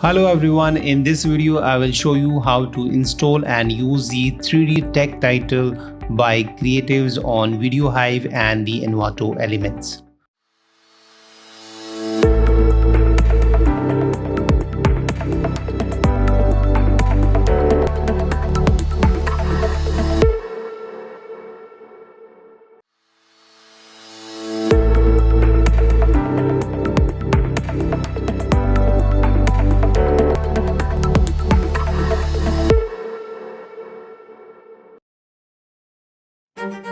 Hello everyone, in this video I will show you how to install and use the 3D text title by creatives on VideoHive and the Envato elements.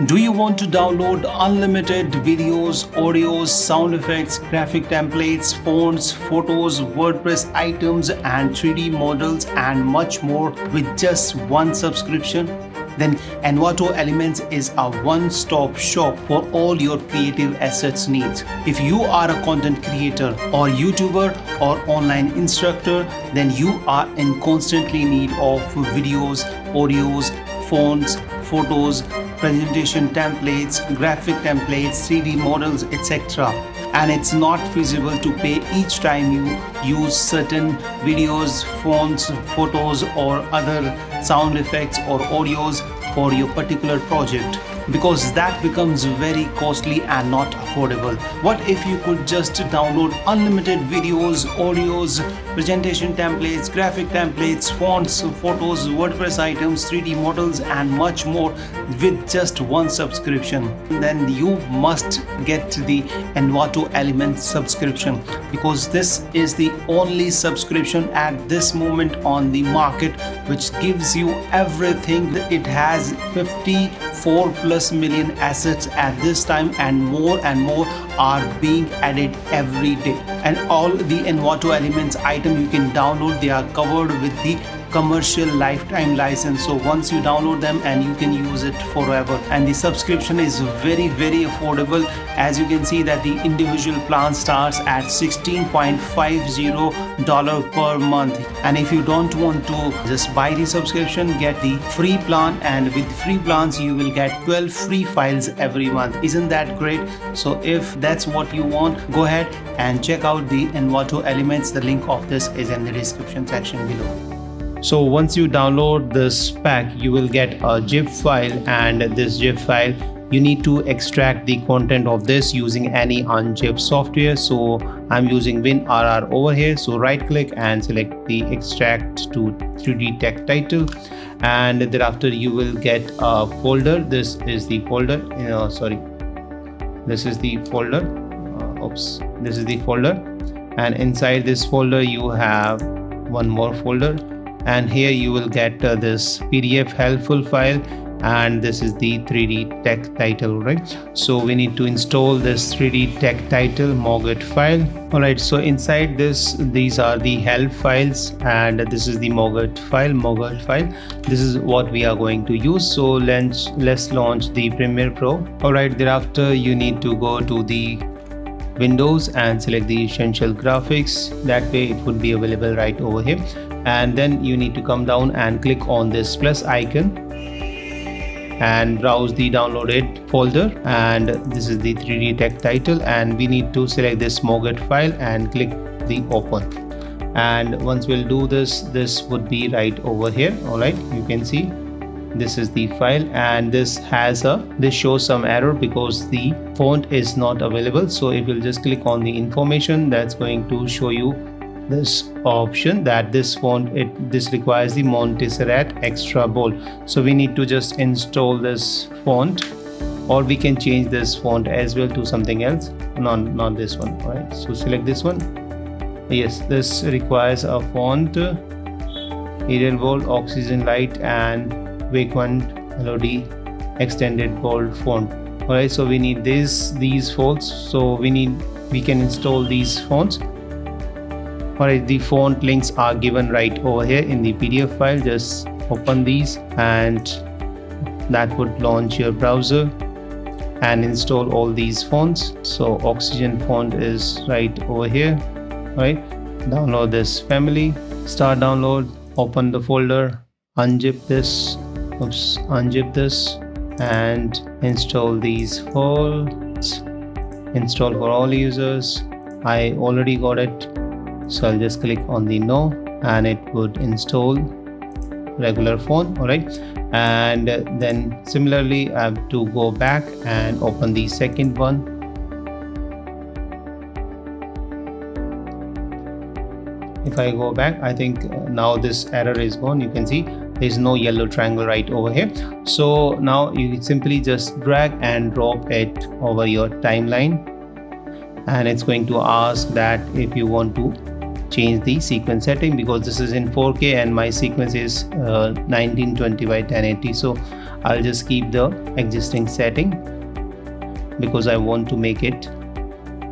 Do you want to download unlimited videos, audios, sound effects, graphic templates, fonts, photos, WordPress items and 3D models and much more with just one subscription? Then Envato Elements is a one-stop shop for all your creative assets needs. If you are a content creator or YouTuber or online instructor, then you are in constantly need of videos, audios, fonts, photos, presentation templates, graphic templates, 3D models, etc. And it's not feasible to pay each time you use certain videos, fonts, photos or other sound effects or audios for your particular project, because that becomes very costly and not affordable. What if you could just download unlimited videos, audios, presentation templates, graphic templates, fonts, photos, WordPress items, 3D models and much more with just one subscription? Then you must get the Envato Elements subscription, because this is the only subscription at this moment on the market which gives you everything. It has 54 plus million assets at this time, and more are being added every day. And all the Envato Elements item you can download, they are covered with the commercial lifetime license. So once you download them and you can use it forever, and the subscription is very affordable. As you can see that the individual plan starts at $16.50 per month, and if you don't want to just buy the subscription, get the free plan, and with free plans you will get 12 free files every month. Isn't that great? So if that's what you want, go ahead and check out the Envato Elements. The link of this is in the description section below. So once you download this pack, you will get a zip file, and this zip file you need to extract the content of this using any unzip software. So I'm using WinRR over here. So right click and select the extract to 3D text title, and thereafter you will get a folder. This is the folder. This is the folder. This is the folder, and inside this folder you have one more folder, and here you will get this PDF helpful file, and this is the 3D text title, right? So we need to install this 3D text title mogrt file. Alright, so inside this, these are the help files, and this is the mogrt file. This is what we are going to use. So let's launch the Premiere Pro. Alright, thereafter you need to go to the Windows and select the essential graphics. That way it would be available right over here, and then you need to come down and click on this plus icon and browse the downloaded folder, and this is the 3D text title, and we need to select this mogrt file and click the open. And once we'll do this would be right over here. All right, you can see this is the file, and this shows some error because the font is not available. So if you'll just click on the information, that's going to show you this option that this font this requires the Montserrat extra bold. So we need to just install this font, or we can change this font as well to something else. Not this one. All right, so select this one. Yes, this requires a font Arial bold, oxygen light and Wacom LOD extended bold font. All right, so we need these fonts. So we can install these fonts. Alright, the font links are given right over here in the PDF file. Just open these, and that would launch your browser and install all these fonts. So Oxygen font is right over here. Alright, download this family, start download, open the folder, unzip this, and install these fonts. Install for all users. I already got it. So I'll just click on the no, and it would install regular font. All right, and then similarly I have to go back and open the second one. If I go back, I think now this error is gone. You can see there is no yellow triangle right over here. So now you simply just drag and drop it over your timeline, and it's going to ask that if you want to change the sequence setting, because this is in 4K and my sequence is 1920 by 1080. So I'll just keep the existing setting because I want to make it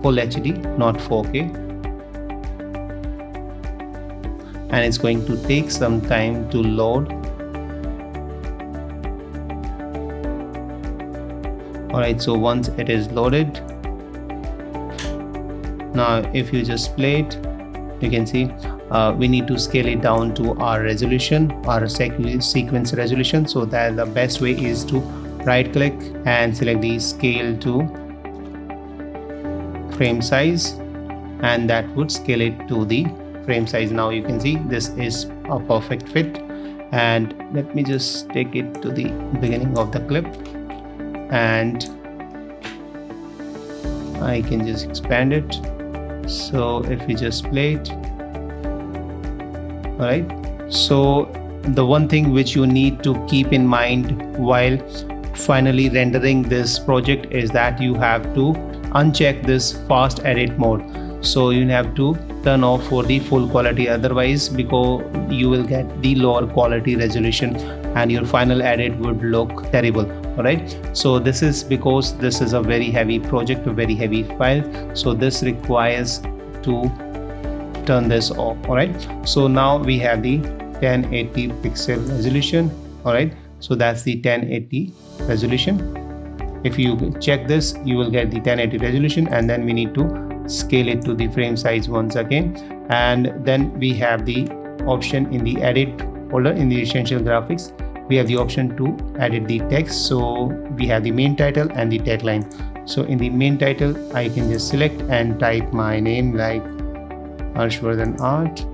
full HD, not 4K. And it's going to take some time to load. Alright, so once it is loaded, now if you just play it, you can see we need to scale it down to our resolution, our sequence resolution. So that the best way is to right click and select the scale to frame size, and that would scale it to the frame size. Now you can see this is a perfect fit, and let me just take it to the beginning of the clip, and I can just expand it. So if we just play it, all right, so the one thing which you need to keep in mind while finally rendering this project is that you have to uncheck this fast edit mode. So you have to turn off for the full quality, otherwise because you will get the lower quality resolution and your final edit would look terrible. All right, so this is because this is a very heavy project, a very heavy file, so this requires to turn this off. All right, so now we have the 1080 pixel resolution. All right, so that's the 1080 resolution. If you check this, you will get the 1080 resolution, and then we need to scale it to the frame size once again. And then we have the option in the edit folder in the essential graphics. We have the option to edit the text. So we have the main title and the tagline. So in the main title, I can just select and type my name like Harshvardhan Art,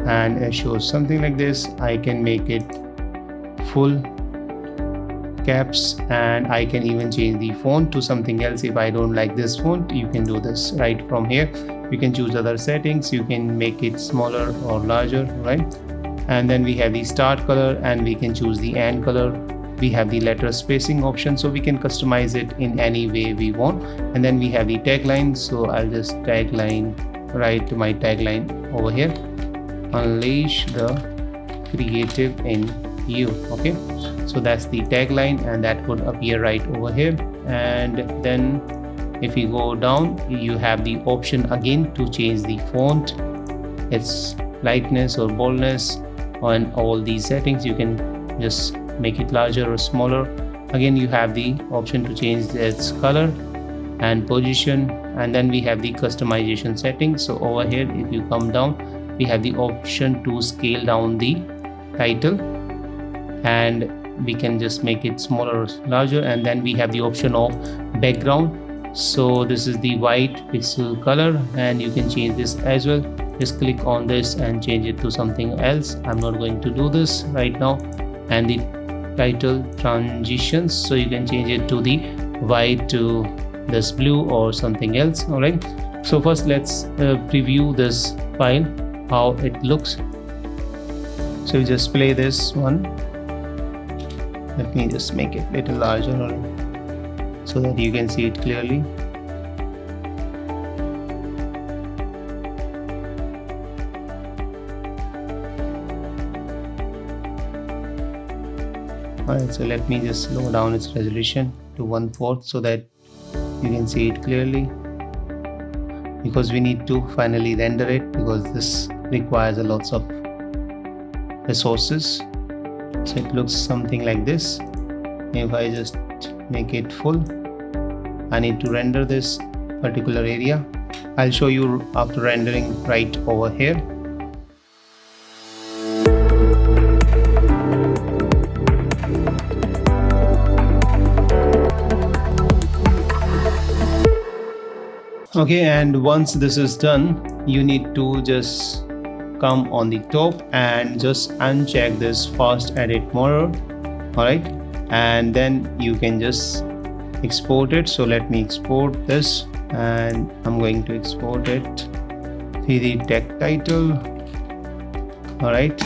and it shows something like this. I can make it full caps, and I can even change the font to something else. If I don't like this font, you can do this right from here. You can choose other settings, you can make it smaller or larger, right? And then we have the start color, and we can choose the end color. We have the letter spacing option, so we can customize it in any way we want. And then we have the tagline, so I'll just write my tagline over here: unleash the creative in you. Okay, so that's the tagline, and that would appear right over here. And then if you go down, you have the option again to change the font, its lightness or boldness, and all these settings. You can just make it larger or smaller. Again, you have the option to change its color and position, and then we have the customization settings. So over here, if you come down, we have the option to scale down the title, and we can just make it smaller or larger. And then we have the option of background. So this is the white pixel color, and you can change this as well. Just click on this and change it to something else. I'm not going to do this right now. And the title transitions, so you can change it to the white to this blue or something else. All right, so first let's preview this file, how it looks. So you just play this one. Let me just make it a little larger so that you can see it clearly. Alright, so let me just slow down its resolution to 1/4 so that you can see it clearly, because we need to finally render it, because this requires a lots of resources. So it looks something like this. If I just make it full, I need to render this particular area. I'll show you after rendering right over here. Okay, and once this is done, you need to just come on the top and just uncheck this fast edit mode. Alright, and then you can just export it. So let me export this, and I'm going to export it to the tech title. Alright,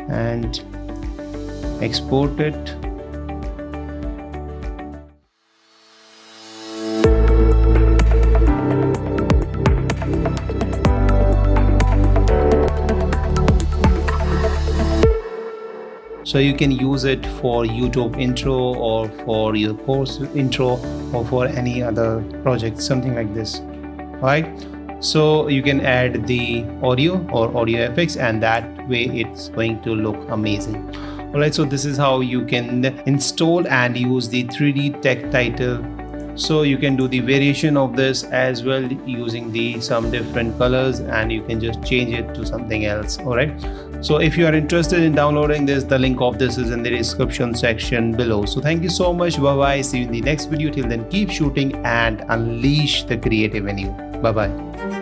and export it. So you can use it for YouTube intro or for your course intro or for any other project, something like this. Alright, so you can add the audio or audio effects, and that way it's going to look amazing. Alright, so this is how you can install and use the 3D tech title. So you can do the variation of this as well using some different colors, and you can just change it to something else. Alright, so if you are interested in downloading this, the link of this is in the description section below. So thank you so much. Bye bye. See you in the next video. Till then, keep shooting and unleash the creative in you. Bye bye.